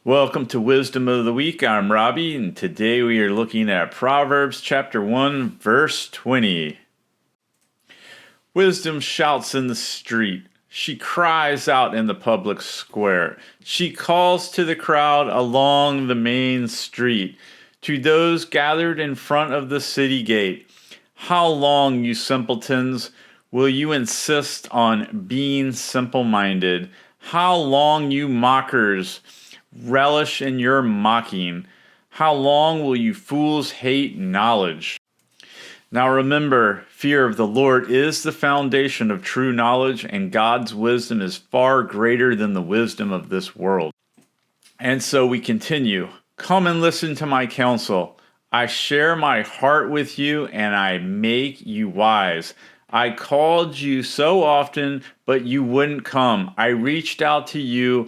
Welcome to Wisdom of the Week. I'm Robbie, and today we are looking at Proverbs chapter 1, verse 20. Wisdom shouts in the street. She cries out in the public square. She calls to the crowd along the main street, to those gathered in front of the city gate. How long, you simpletons, will you insist on being simple-minded? How long, you mockers, relish in your mocking? How long will you fools hate knowledge? Now remember, fear of the Lord is the foundation of true knowledge, and God's wisdom is far greater than the wisdom of this world. And so we continue. Come and listen to my counsel. I share my heart with you, and I make you wise. I called you so often, but you wouldn't come. I reached out to you,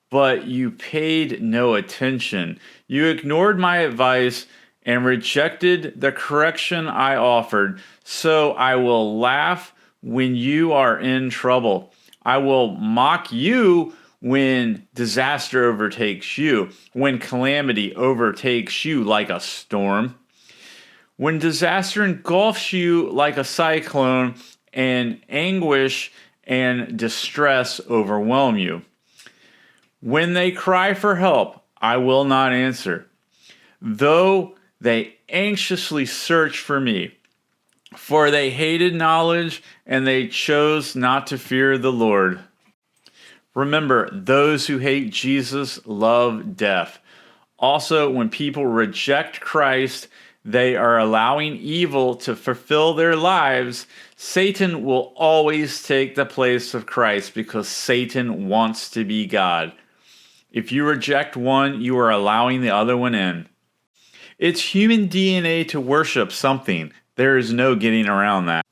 but you paid no attention. You ignored my advice and rejected the correction I offered. So I will laugh when you are in trouble. I will mock you when disaster overtakes you, when calamity overtakes you like a storm, when disaster engulfs you like a cyclone, and anguish and distress overwhelm you. When they cry for help, I will not answer, though they anxiously search for me. For they hated knowledge, and they chose not to fear the Lord. Remember, those who hate Jesus love death. Also, when people reject Christ, they are allowing evil to fulfill their lives. Satan will always take the place of Christ because Satan wants to be God. If you reject one, you are allowing the other one in. It's human DNA to worship something. There is no getting around that.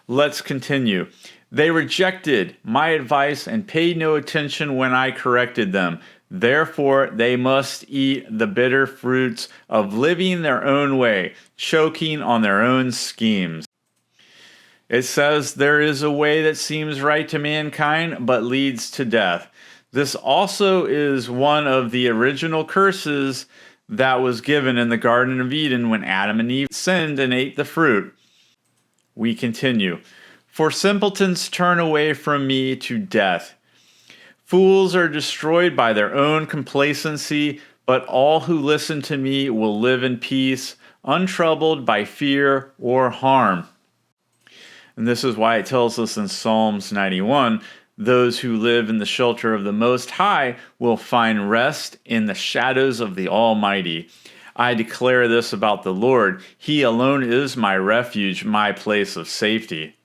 Let's continue. They rejected my advice and paid no attention when I corrected them. Therefore, they must eat the bitter fruits of living their own way, choking on their own schemes. It says, there is a way that seems right to mankind, but leads to death. This also is one of the original curses that was given in the Garden of Eden when Adam and Eve sinned and ate the fruit. We continue. For simpletons turn away from me to death. Fools are destroyed by their own complacency, but all who listen to me will live in peace, untroubled by fear or harm. And this is why it tells us in Psalms 91, those who live in the shelter of the Most High will find rest in the shadows of the Almighty. I declare this about the Lord. He alone is my refuge, my place of safety.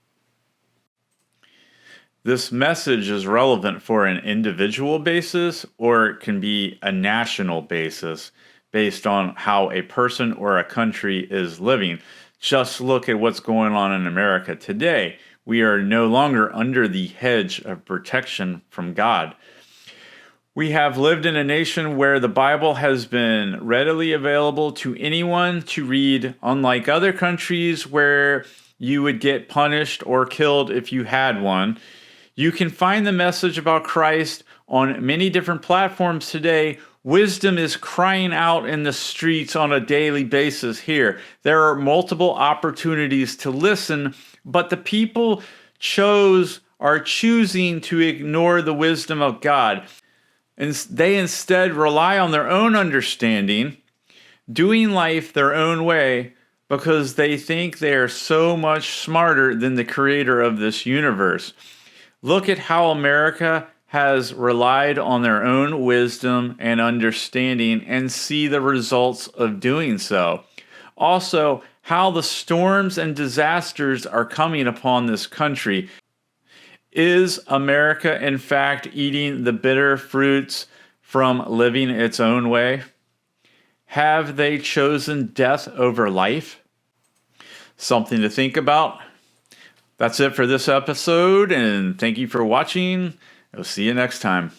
This message is relevant for an individual basis, or it can be a national basis based on how a person or a country is living. Just look at what's going on in America today. We are no longer under the hedge of protection from God. We have lived in a nation where the Bible has been readily available to anyone to read, unlike other countries where you would get punished or killed if you had one. You can find the message about Christ on many different platforms today. Wisdom is crying out in the streets on a daily basis here. There are multiple opportunities to listen, but the people are choosing to ignore the wisdom of God. And they instead rely on their own understanding, doing life their own way, because they think they are so much smarter than the creator of this universe. Look at how America has relied on their own wisdom and understanding and see the results of doing so. Also, how the storms and disasters are coming upon this country. Is America, in fact, eating the bitter fruits from living its own way? Have they chosen death over life? Something to think about. That's it for this episode, and thank you for watching. I'll see you next time.